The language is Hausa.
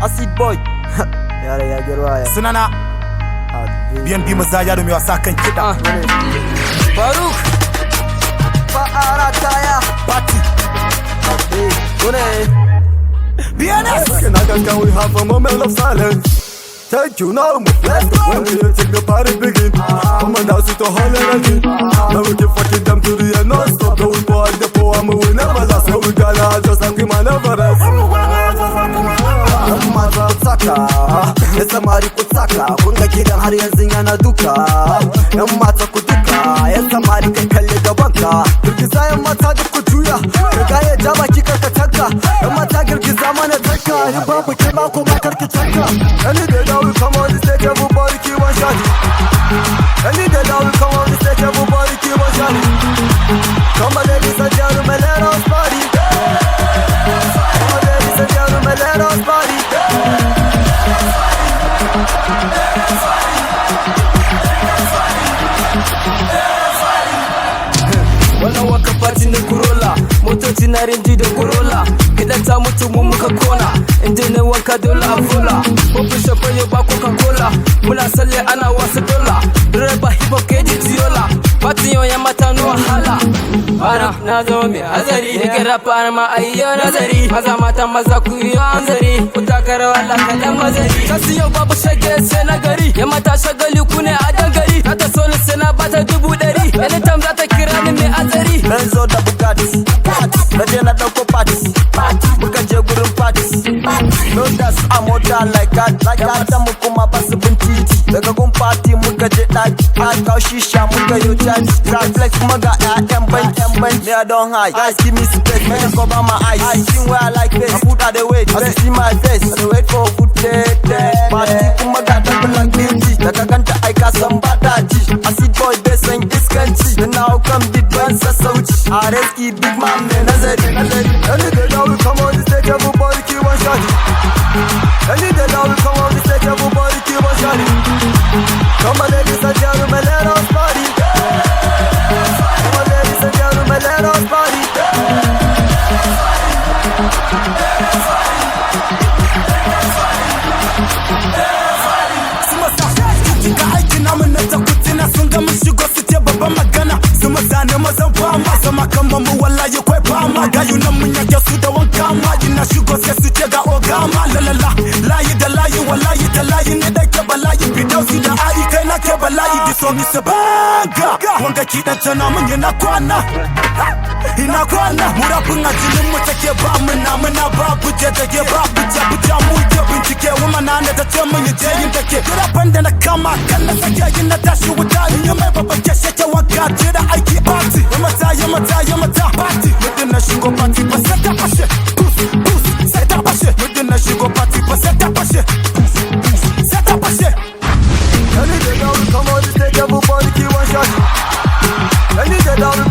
Acid boy. Yara ya girwaya. Sunana BNB maza yaro mai wasa kan kiɗa. Faruk Fa'ara Taya Party BNS. Can we have a moment of silence? Thank you, now let's go. When we take the party begin, come on down to Holland again. Now we keep fucking them to the end, non-stop. Now we pour the poem, we never last. Now we gotta just like we might never rest. Mata kutsaka, ya samari kutsaka, kun ga gidan har yanzu yana duka. Yan mata ku duka, ya samari kan kalle gabanka. Girgiza yan mata duk ku juya, riga ya ja baki karka tanka. Yan mata girgiza mana tanka, in babu ke ma kuma karki tanka. Any day that we come on the stage, everybody keep on shouting. Any day that we come on the stage, everybody keep on shouting. Come on ladies and gentlemen, let us party. Come on ladies and gentlemen, let us party. Wannan waka party na Corolla, motoci na Range da Corolla. Kiɗan ta mutu mu muka kona, inda na wanka dole a fola. Kofin shafayo ba Coca-Cola, muna salle ana wasa dola. Direba hip hop ke Tiola, party yau yan mata no wahala. Bana na zama mai azari, nake rapa ma ayyo nazari. Maza mata maza ku yi hanzari, ku taka rawa lakalan mazari. Kasi yau babu shage sai na gari, yan mata shagali ku ne a dangari. Ta so ni sai na bata 100. Anytime za ta kira ni mai azari. Benzo da Bugatti, na je na ɗauko parties, muka je gurin parties. No das a mota like that, mata mu kuma ba su bin titi. Daga gun party muka je ɗaki, a kawo shisha muka yo caji. Traflex kuma ga ƴaƴan bank, me I don hide. Guys give me space, make I cover my eyes. I sing where I like face, I put out the weight, as you see my face. I wait for food day. Party kuma ga double like beauty, daga ganta aika san bata ji. Acid boy bai san iskanci, da na hukan beat ban sassauci. A reski big man mai nazari. Any day that we come on the stage, everybody keep on shouting. Any day that we come on the stage, everybody keep on shouting. Come on ladies and gentlemen, let us party. Come on ladies and gentlemen, let us party. Ga aikin namu na takutina sun ga mun shigo su ce babban magana. Su maza ne mazan fama, sama kan mu wallahi kwai fama. Gayu nan mun yake su da wanka ma, ina shigo sai su ce ga ogama. Lalala, layi da layi wallahi da layi ne da ke bala'i. Bidausi da ai kai na ke bala'i. Diso mi se banga, wanga kiɗan tana mun yana kwana. Ina kwana, murafin a jinin mu take ba muna babu je take babu jabuja mu ke bincike. Woman na da ce mun yi je yin take. Rafan da na kama kan na sake yin na tashi wuta. Ni mai babban keshe ke wanka je da aiki party. Ya mata party. Mutum na shigo party ba sai ta fashe. Sai ta fashe. Mutum na shigo party ba sai ta fashe. Sai ta fashe. Any day that we come on the stage, everybody keep on shouting. Any day that we